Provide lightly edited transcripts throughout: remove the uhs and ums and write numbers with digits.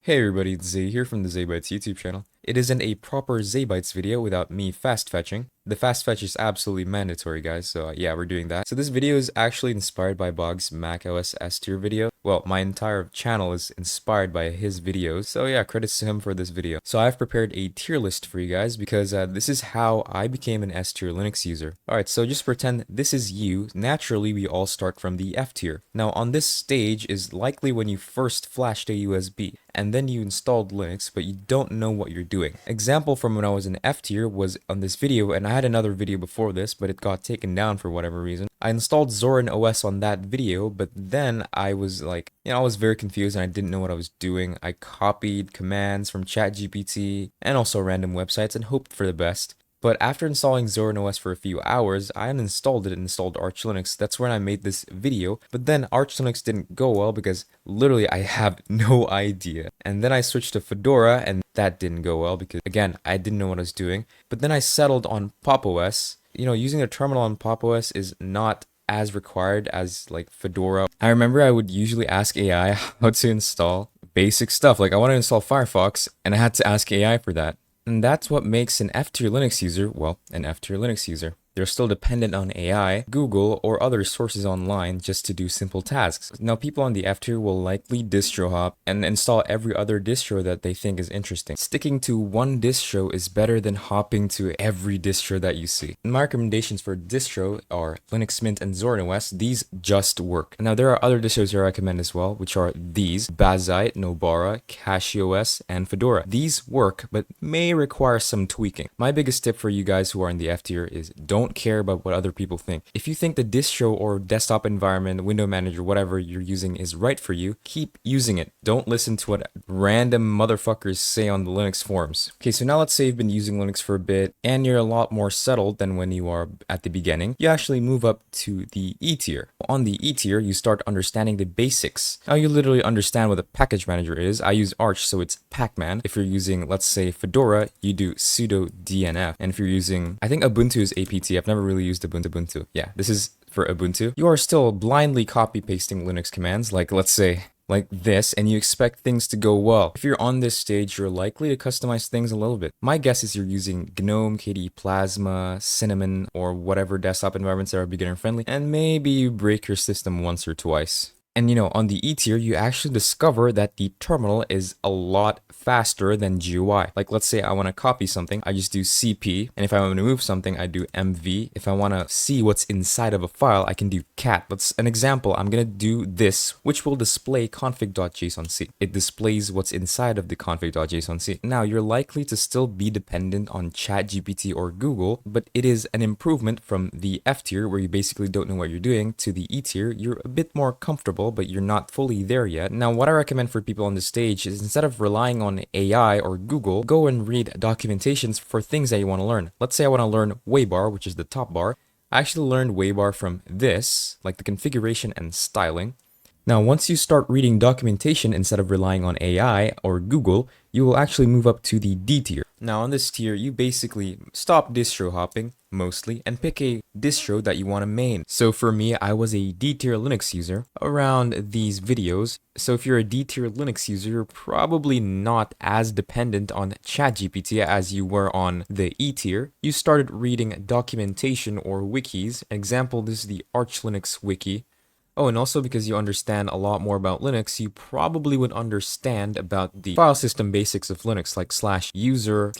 Hey everybody, it's Zay here from the Zaybytes YouTube channel. It isn't a proper Zaybytes video without me fast fetching. The fast fetch is absolutely mandatory, guys, so yeah, we're doing that. So this video is actually inspired by Bog's macOS S tier video. Well, my entire channel is inspired by his videos, so yeah, credits to him for this video. So I've prepared a tier list for you guys because this is how I became an S tier Linux user. Alright, so just pretend this is you. Naturally, we all start from the F tier. Now, on this stage is likely when you first flashed a USB, and then you installed Linux, but you don't know what you're doing. Example from when I was in F tier was on this video, and I had another video before this, but it got taken down for whatever reason. I installed Zorin OS on that video, but then I was like, I was very confused and I didn't know what I was doing. I copied commands from ChatGPT and also random websites and hoped for the best. But after installing Zorin OS for a few hours, I uninstalled it and installed Arch Linux. That's when I made this video. But then Arch Linux didn't go well because literally I have no idea. And then I switched to Fedora and that didn't go well because, again, I didn't know what I was doing. But then I settled on Pop OS. Using a terminal on Pop OS is not as required as like Fedora. I remember I would usually ask AI how to install basic stuff. Like I want to install Firefox and I had to ask AI for that. And that's what makes an F-tier Linux user, well, an F-tier Linux user. They're still dependent on AI, Google, or other sources online just to do simple tasks. Now, people on the F-tier will likely distro hop and install every other distro that they think is interesting. Sticking to one distro is better than hopping to every distro that you see. And my recommendations for distro are Linux Mint and Zorin OS. These just work. Now, there are other distros I recommend as well, which are these: Bazite, Nobara, CachyOS, and Fedora. These work, but may require some tweaking. My biggest tip for you guys who are in the F-tier is don't care about what other people think. If you think the distro or desktop environment, window manager, whatever you're using is right for you, keep using it. Don't listen to what random motherfuckers say on the Linux forums. Okay, so now let's say you've been using Linux for a bit and you're a lot more settled than when you are at the beginning. You actually move up to the E tier. On the E tier, you start understanding the basics. Now you literally understand what a package manager is. I use Arch, so it's Pacman. If you're using, let's say, Fedora, you do sudo dnf. And if you're using, I think Ubuntu is apt. I've never really used Ubuntu. Yeah, this is for Ubuntu. You are still blindly copy pasting Linux commands, like let's say like this, and you expect things to go well. If you're on this stage, you're likely to customize things a little bit. My guess is you're using GNOME, KDE Plasma, Cinnamon, or whatever desktop environments that are beginner friendly, and maybe you break your system once or twice. And on the E tier, you actually discover that the terminal is a lot faster than GUI. Like, let's say I want to copy something, I just do CP, and if I want to move something, I do MV. If I want to see what's inside of a file, I can do cat. That's an example. I'm going to do this, which will display config.jsonc. It displays what's inside of the config.jsonc. Now, you're likely to still be dependent on ChatGPT or Google, but it is an improvement from the F tier, where you basically don't know what you're doing, to the E tier. You're a bit more comfortable, but you're not fully there yet. Now, what I recommend for people on this stage is, instead of relying on AI or Google, go and read documentations for things that you want to learn. Let's say I want to learn Waybar, which is the top bar. I actually learned Waybar from this, like the configuration and styling. Now, once you start reading documentation instead of relying on AI or Google, you will actually move up to the D tier. Now, on this tier, you basically stop distro hopping, mostly, and pick a distro that you want to main. So for me, I was a D tier Linux user around these videos. So if you're a D tier Linux user, you're probably not as dependent on ChatGPT as you were on the E tier. You started reading documentation or wikis. Example, this is the Arch Linux wiki. Oh, and also because you understand a lot more about Linux, you probably would understand about the file system basics of Linux, like /user,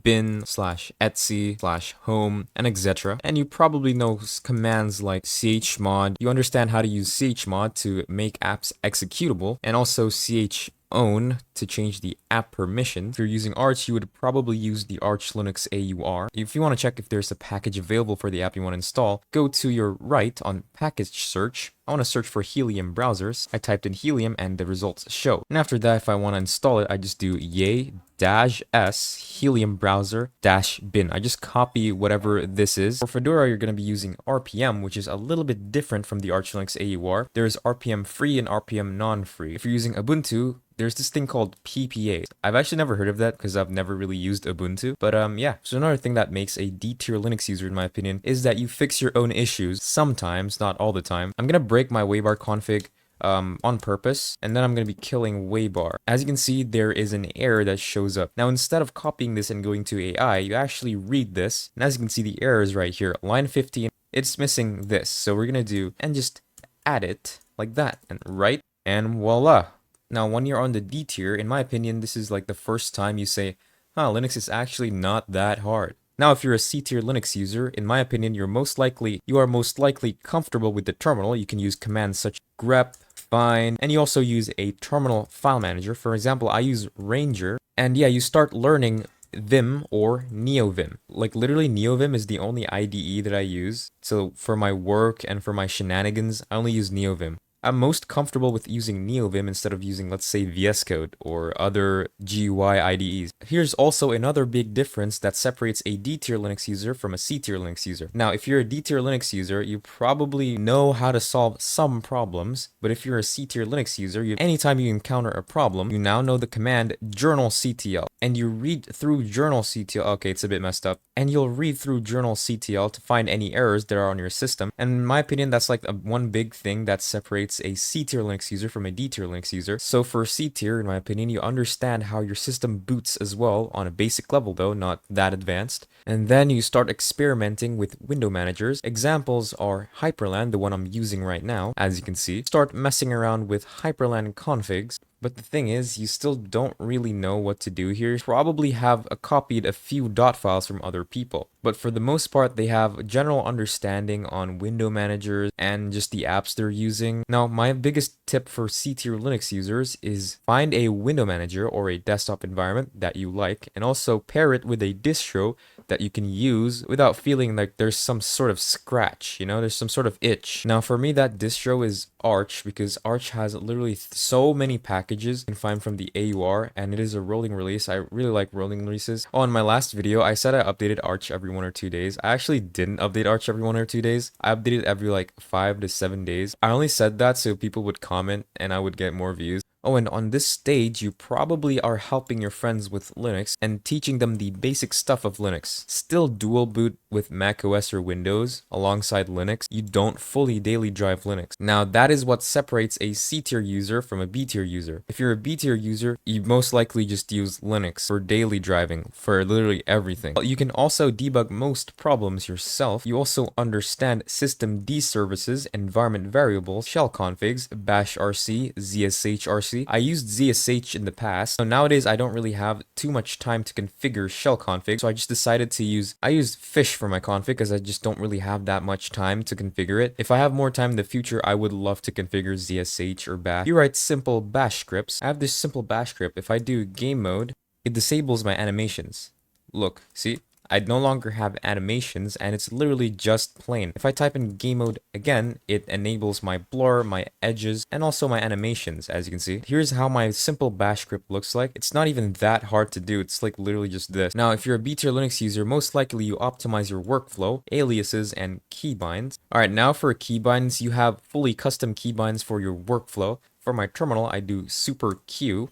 /bin, /etc, /home, and etc. And you probably know commands like chmod. You understand how to use chmod to make apps executable, and also chown to change the app permission. If you're using Arch, you would probably use the Arch Linux AUR. If you want to check if there's a package available for the app you want to install, go to your right on package search. I want to search for Helium browsers. I typed in Helium and the results show. And after that, if I want to install it, I just do yay-s Helium browser -bin. I just copy whatever this is. For Fedora, you're going to be using RPM, which is a little bit different from the Arch Linux AUR. There's RPM free and RPM non-free. If you're using Ubuntu, there's this thing called PPA. I've actually never heard of that because I've never really used Ubuntu. But yeah, so another thing that makes a D-tier Linux user, in my opinion, is that you fix your own issues sometimes, not all the time. I'm gonna break my Waybar config on purpose, and then I'm going to be killing waybar. As you can see, there is an error that shows up. Now, instead of copying this and going to AI, you actually read this, and as you can see, the error is right here. Line 15, it's missing this. So we're going to do, and just add it like that, and right, and voila. Now, when you're on the D tier, in my opinion, this is like the first time you say, huh, Linux is actually not that hard. Now, if you're a C tier Linux user, in my opinion, you are most likely comfortable with the terminal. You can use commands such as grep, find, and you also use a terminal file manager. For example, I use Ranger, and yeah, you start learning Vim or Neovim. Like literally Neovim is the only IDE that I use. So for my work and for my shenanigans, I only use Neovim. I'm most comfortable with using Neovim instead of using, let's say, VS Code or other GUI IDEs. Here's also another big difference that separates a D-tier Linux user from a C-tier Linux user. Now, if you're a D-tier Linux user, you probably know how to solve some problems, but if you're a C-tier Linux user, anytime you encounter a problem, you now know the command journalctl, and you read through journalctl. Okay, it's a bit messed up. And you'll read through journalctl to find any errors that are on your system. And in my opinion, that's like one big thing that separates a C-tier Linux user from a D-tier Linux user. So for C-tier, in my opinion, you understand how your system boots as well on a basic level, though not that advanced. And then you start experimenting with window managers. Examples are Hyprland, the one I'm using right now, as you can see. Start messing around with Hyprland configs. But the thing is, you still don't really know what to do here. You probably have copied a few dot files from other people. But for the most part, they have a general understanding on window managers and just the apps they're using. Now, my biggest tip for C-tier Linux users is find a window manager or a desktop environment that you like, and also pair it with a distro that you can use without feeling like there's some sort of scratch, there's some sort of itch. Now, for me, that distro is Arch, because Arch has literally so many packages you can find from the AUR, and it is a rolling release. I really like rolling releases. Oh, in my last video, I said I updated Arch every 1 or 2 days. I actually didn't update Arch every 1 or 2 days. I updated every like 5 to 7 days. I only said that so people would comment and I would get more views. Oh, and on this stage, you probably are helping your friends with Linux and teaching them the basic stuff of Linux. Still dual boot with macOS or Windows alongside Linux. You don't fully daily drive Linux. Now, that is what separates a C-tier user from a B-tier user. If you're a B-tier user, you most likely just use Linux for daily driving for literally everything. You can also debug most problems yourself. You also understand systemd services, environment variables, shell configs, bash rc, zsh rc. I used ZSH in the past, so nowadays I don't really have too much time to configure shell config, so I just decided to I used fish for my config because I just don't really have that much time to configure it. If I have more time in the future, I would love to configure ZSH or bash. You write simple bash scripts. I have this simple bash script. If I do game mode, it disables my animations. Look, see? I no longer have animations, and it's literally just plain. If I type in game mode again, it enables my blur, my edges, and also my animations, as you can see. Here's how my simple bash script looks like. It's not even that hard to do. It's like literally just this. Now, if you're a B-tier Linux user, most likely you optimize your workflow, aliases, and keybinds. Alright, now for keybinds, you have fully custom keybinds for your workflow. For my terminal, I do super Q,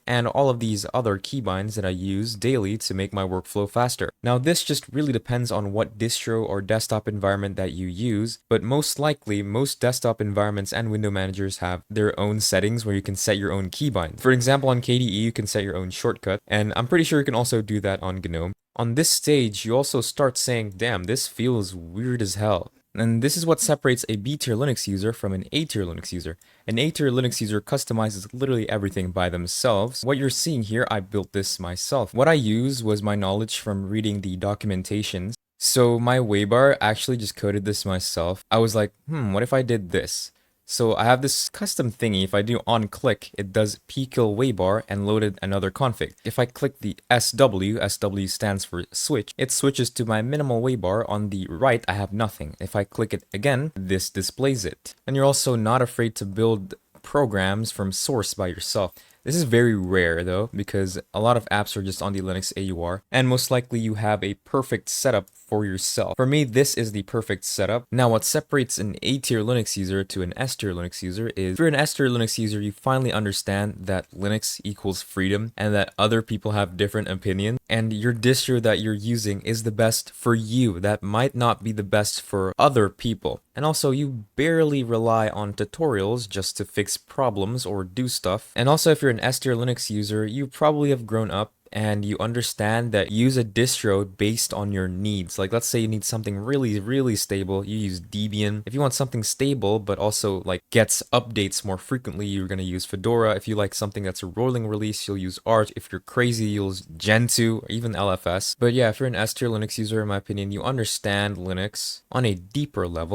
and all of these other keybinds that I use daily to make my workflow faster. Now, this just really depends on what distro or desktop environment that you use, but most likely, most desktop environments and window managers have their own settings where you can set your own keybind. For example, on KDE, you can set your own shortcut, and I'm pretty sure you can also do that on GNOME. On this stage, you also start saying, damn, this feels weird as hell. And this is what separates a B-tier Linux user from an A-tier Linux user. An A-tier Linux user customizes literally everything by themselves. What you're seeing here, I built this myself. What I used was my knowledge from reading the documentations. So my waybar actually just coded this myself. I was like, what if I did this? So I have this custom thingy. If I do on click, it does pkill waybar and loaded another config. If I click the SW stands for switch, it switches to my minimal waybar. On the right, I have nothing. If I click it again, this displays it. And you're also not afraid to build programs from source by yourself. This is very rare though, because a lot of apps are just on the Linux AUR, and most likely you have a perfect setup for yourself. For me, this is the perfect setup. Now, what separates an A-tier Linux user to an S-tier Linux user is, if you're an S-tier Linux user, you finally understand that Linux equals freedom and that other people have different opinions, and your distro that you're using is the best for you. That might not be the best for other people. And also, you barely rely on tutorials just to fix problems or do stuff. And also, if you're an S tier Linux user, you probably have grown up and you understand that use a distro based on your needs. Like, let's say you need something really stable, you use Debian. If you want something stable but also like gets updates more frequently, you're gonna use Fedora. If you like something that's a rolling release, you'll use Arch. If you're crazy, you'll use Gentoo or even LFS. But yeah, if you're an S tier Linux user, in my opinion, you understand Linux on a deeper level.